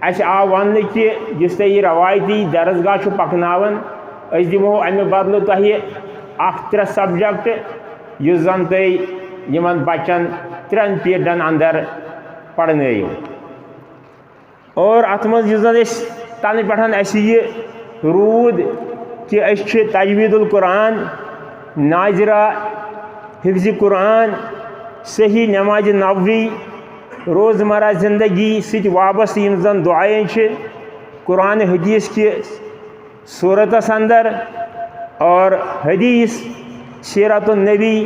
अस आव वन कि जिस तुम रवायती दरसगाह पकनावन दिमो अमे बदल तुह 3 सब्जेक्ट इस जन तुम बच्चन 3 पीरियडन अंदर पढ़नयु और अत मज तन पे रूद कि तजवीदुल कुरान नाजरा हिफ्ज़ कुरान सही नमाज नबवी रोज़मर्रा ज़िंदगी सत वाबस्त यम जन दुआएं कुरान हदीस की सूरतस अंदर और हदीस सीरतुन नबी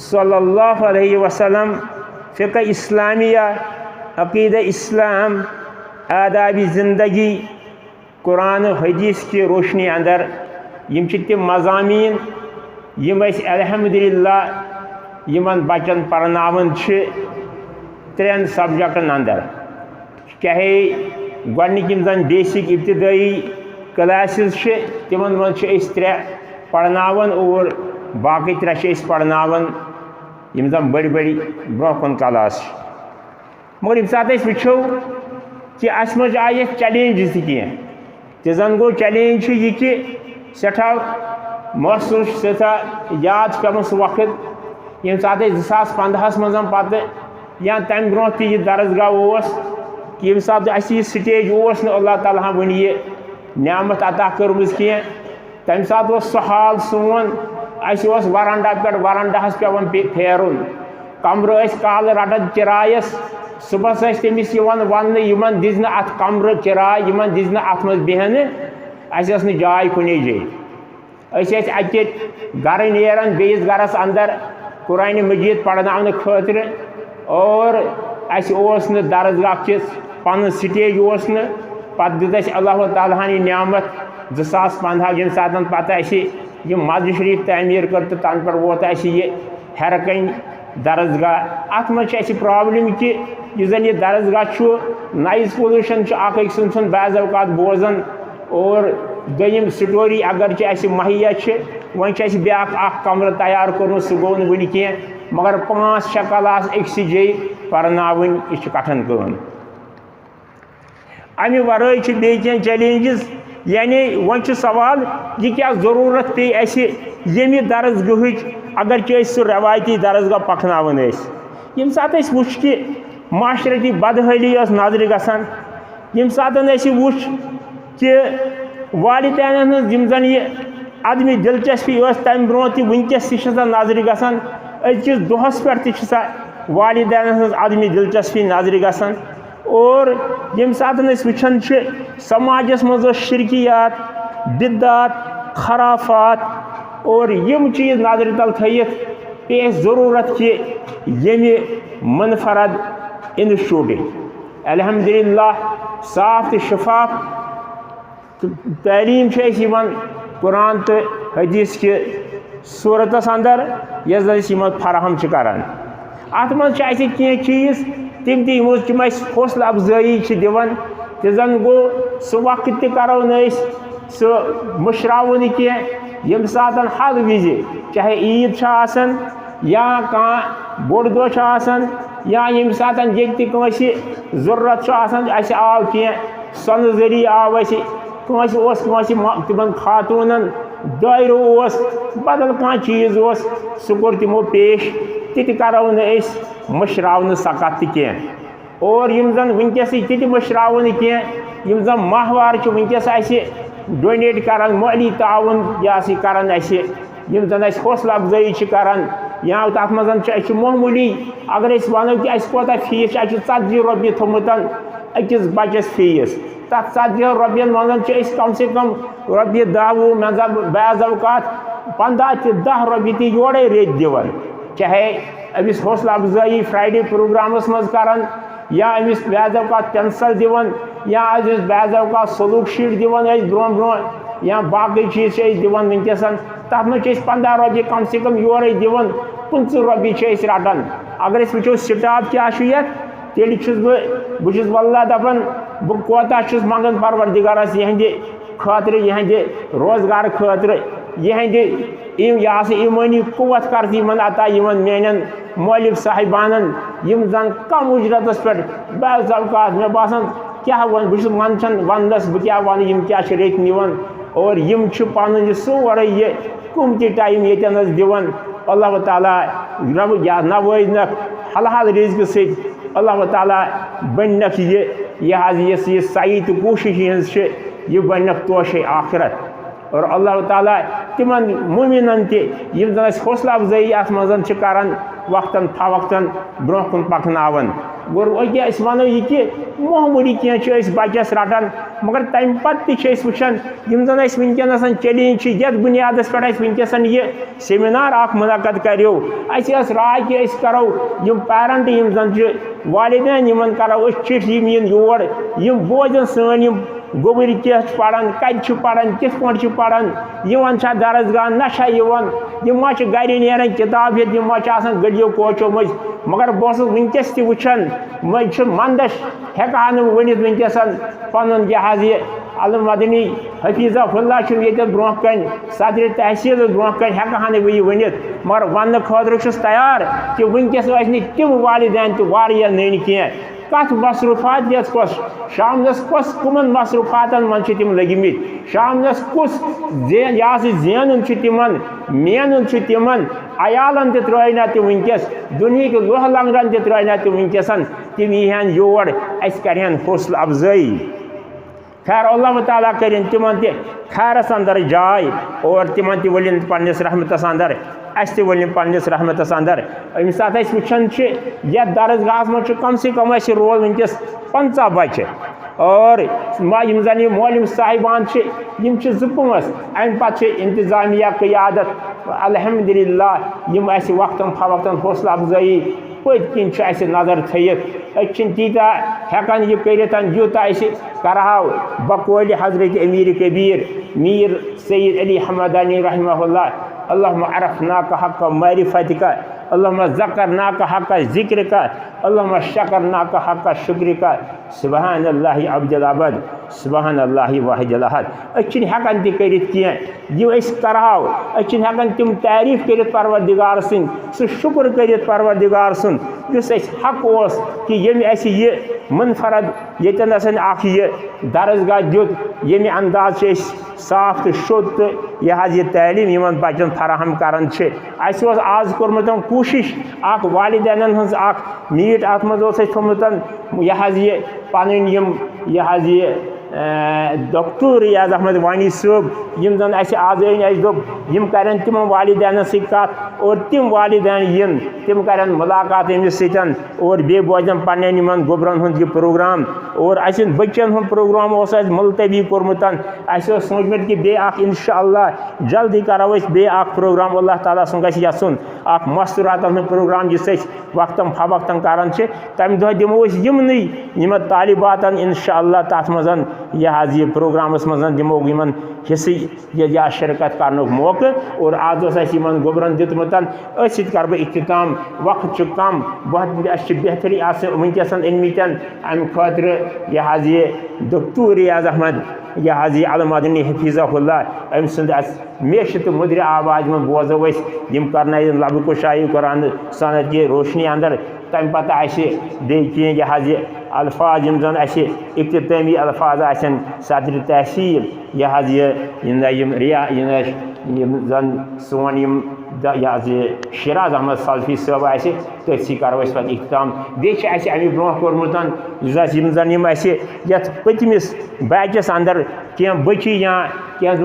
सल्लल्लाहु अलैहि वसल्लम फ़िक़्ह इस्लामिया अक़ीदा इस्लाम आदाबी ज़िंदगी कुरान हदीस की रोशनी अंदर यम तम मज़ामीन यम अल्हम्दुलिल्लाह यमन बच्चन पढ़नावन 3 सब्जेक्टन अंदर चाहे गोडनिक यम जन बेसिक इब्तिदाई क्लासेस तिमन मज 3 पढ़नावन और बाकी 3 पढ़नावन यम जन बड़ी बड़ी ब्रोकन क्लास मगर यम सात वो कि अस मज आये चैलेंज कह जन गो चैलेंज यह कि सठा महसूस सठा याद पे सह वक्त ये सात 2015 मज पे या तम ब्रो यह दरसगाह कि ये सात यह स्टेज अल्लाह ताला वन यह नियामत अता कर्म कह तम सात सह हाल सोन वरांडा पे वरांडास पे फेरुन कमर काल रटन किरायस सुबह तमिस वन दिन अत कमर किराय दिन अत मज बेहन अस जाय कुने जाए अत गर नेरान बेस गरस अंदर कुरान मजीद पढ़ना खतर और दरसगाह किस पन स्टेज पे दित अल्लाह ताला नियामत 2015 यम सात पता मस्जिद शरीफ तमीर कर तो तन पर वोत यह हेरकन दरसगाह अत मज प्रॉब्लम कि यह जन यह दरसगाह नॉइज पोल्यूशन सुन बाज़ अवकात बोजन और दोम स्टोरी अगर मुहैया वन ब्या कमर तैयार कोर्मुत सह गो वन कह मगर 5-6 क्लास अक्सी जाए पढ़नावन यह कठन काम अमे वराई बे चैलेंजेस यानी वन सवाल यह क्या ज़रूरत पे ये दरसगाह अगर सह रवायती दरसगाह पकनावन यम सात वो कि माशरती बदहाली नजर गसान यम सात वो कि वालिदैन यम जन यह अदमी दिलचस्पी तम ब्रो वनकस नजर गसान अजिस दोहस पे वालिदैन अदमी दिलचस्पी नजर गसान और यम सात वुचान समाजस मज शिरकियात बिद्दात खराफात और यम चीज़ नजर तल थयित पे ज़रूरत कि ये मुनफरद इंस्टीट्यूट अल्हम्दुलिल्लाह साफ तो शफाफ तालीम कुरान तो हदीस के सूरतस अंदर यस फराहम करान अत मज कह चीज़ तम तम हौसला अफजाई दिवन तो जन गो सह वक्त तरो सह मुशरावन कह यम सात हर विज चाहे ईद या कह बोड़ दह या यम सात ज़रूरत आव कह सन जरिए आव तम खातून दायरो बदल कह चीज़ सह कोर तमो पेश तरो मुशरावन सकत कह और यम जन वनकस मुशरावन कह यम जन माहवार वनकस डोनेट करान माली ताउन यह करान यम जन हौसला अफजाई करान या तथ मज मामूली अगर वनो कि कोता फीस 40 रॉपिय थोमुत अकिस बचस फीस तथ 40 रॉपियन मज कम से कम रॉपिय 10 बाज़ अवकात 15 तो 10 रॉपिय योरे रेत दिवन चाहे अमिस हौसला अफजाई फ्राइडे प्रोग्रामस मज करान या अमिस बाज़ अवकात पेंसिल दिवन या अमिस बाज़ अवकात सलूक शीट दिवन ब्रो ब्रो या बाकी चीज़ दिवन वनकस तथ मज 15 रॉपिय कम से कम योरे दिवन 15 रॉपिय रटान अगर वो स्टाफ क्या तेल बहुत वल्ला दपान बह कोता मंगन परवरदिगारस यहंदि खतर यहंदि रोजगार खतर यहंदि यह ईमानी कुव्वत कर अता मेन मौलिक साहिबान यम जन कम उजरतस पे बाज़ अवकात मे बासान क्या वन बस मंचन वंदस बह क्या वन यम क्या रेत निवन और यम पन सोरे ये कुम ति टाइम ये दिवन अल्लाह ताला रब या नवाजनक हलहल रिज़्क़ से अल्लाह ताला बनक ये सही तो कोशिश ये बनक तोशे आखिरत और अल्लाह ताला तिमन मुमिनन तम जन हौसला अफजाई अत मजन करान वक्तन फवक्तन ब्रोह कुन पकनावन गोर अगे वनो यह कि मामूली कह बचस रटान मगर तम पे वुचान यम जन वनकस चैलेंज ये बुनियाद पे वनकस यह सेमिनार मुनक़द करो राय कि करो यम पेरेंट यम जन वालिदैन यमन करो चिट्ठी इन योर यम बोजन सन गोबर क्या पढ़ान कत पढ़ान किस पे पढ़ान यहां दरसगाह नशा यम गर नीर किताब यम गलियों कोचो मज मगर बस वनकस तुचान मंदश हेका वन वनकस पन यह अलमदनी हफीज़हुल्लाह ये ब्रोह कन सदर तहसील ब्रोह कन हेका बह वन मगर वन खर तैयार कि वनकस तम वालिदैन तो नन कह कत मसरूफात कस शामनस कस कुमन मसरूफातन मन तम लगिमित शामनस कुस जेन तिमन मेन तिमन अयालन त्रना तम वनकस दुनिया लोह लंगरन त्रना तम वनकस तम यहन योर करहन हौसला अफजाई खैर अल्लाह ताला कर तिमन खैरस अंदर जाय और तिमन तलिन पन्नस रहमतस अंदर अस तलिन पन्नस रहमतस अंदर अम सात वुचान यह दरसगाह मज कम से कम रोल वनकस 50 बच्चे और यम जन मौलम साहिबान ज़-5 अम पे इंतजामिया क़यादत अल्हम्दुलिल्लाह यम वक्तन फवक्तन हौसला अफजाई पत किन नजर थत तीता हेकान यह कर यूता करहाव बकौल हजरत अमीर कबीर मीर सैयद अली हमदानी रहमहुल्लाह अल्लाहुम्मा अरफ़ना का हक़ मारिफ़त का अल्लाहुम्मा ज़करना का हक़ ज़िक्र का अल्लाहुम्मा शकरना का हक़ शुक्र का सुबहानल्लाहि अब्दुल अबद सुबहानल्लाहि वाहिदुल अहद हेकान तह करहाव हेकान तम तारीफ़ कर परवरदिगार सुन सह शुक्र कर परवरदिगार सुन हक ओस कि यह मुनफरद ये दरसगाह दुत ये अंदाज साफ तो शुद्ध तो यह तालीम इन बचन फराहम करान आज कोर्मुत कोशिश वालिदैन हज मीट अत मज थोमुत यह पन यह डॉक्टर रियाज अहमद वानी साहब यम जन आज दोप करें तिम वालिदैन सत और तिम वालिदैन तम करें मुलाकात अमिस सतन और बे बोजन पन्न गोबरन हूँ यह प्रोग्राम और बच्चन हूँ प्रोग्राम मुलतवी कोर्मुत सोचमुत कि बे इंशाअल्लाह जल्दी करो बे प्रोग्राम अल्लाह ताला सुन गसन मस्तूरातन हूँ प्रोग्राम जिस वक्तन फवक्तन करान तम दह दिमो यमन तालिबातन इंशाअल्लाह तथ मज यह प्रोग्रामस मज दिमो हिस्से या शिरकत कर मौका और आज गोबरन दितमुत कर बह इख्तिताम वक्त कम बेहतरी वनकस अनमित अम खतर यह डॉक्टर रियाज अहमद यह अलमदनी हफीज़हुल्लाह अम सुंद मेश तो मुद्र आवाज में बोजो करना लब कुशाई कुरान सनत की रोशनी अंदर तम पे बे यह अल्फाज यम जन इख्तितामी अल्फाज सदर तहसील यह रिया जन सोन यह शिराज अहमद सल्फी साहब तथी करो पे इख्तिताम बेच अमे ब्रोह कोर्मुत जन ये पतमिस बैचस अंदर कह बची या कह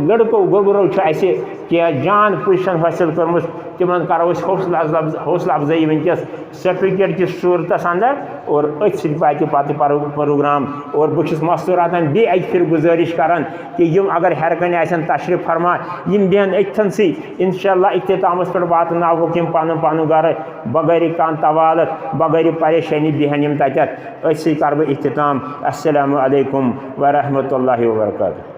लड़कों गोबरों कह जान पोजिशन हासिल कर्म तिमन करो हौसला अफजाई वनकस सर्टिफिकेट की सूरत अंदर और अत पे प्रोग्राम और बहुत मस्तूरात बे फिर गुजारिश करान कि अगर हरकन तशरीफ फरमा बेहन अथन सी इंशाअल्लाह इख्तितामस पे वातनाव पन पन गर बगैर कान तवालत बगैर परेशानी बेहन तथ कर बह इख्तिताम। अस्सलामु अलैकुम व रहमतुल्लाहि व बरकातुहू।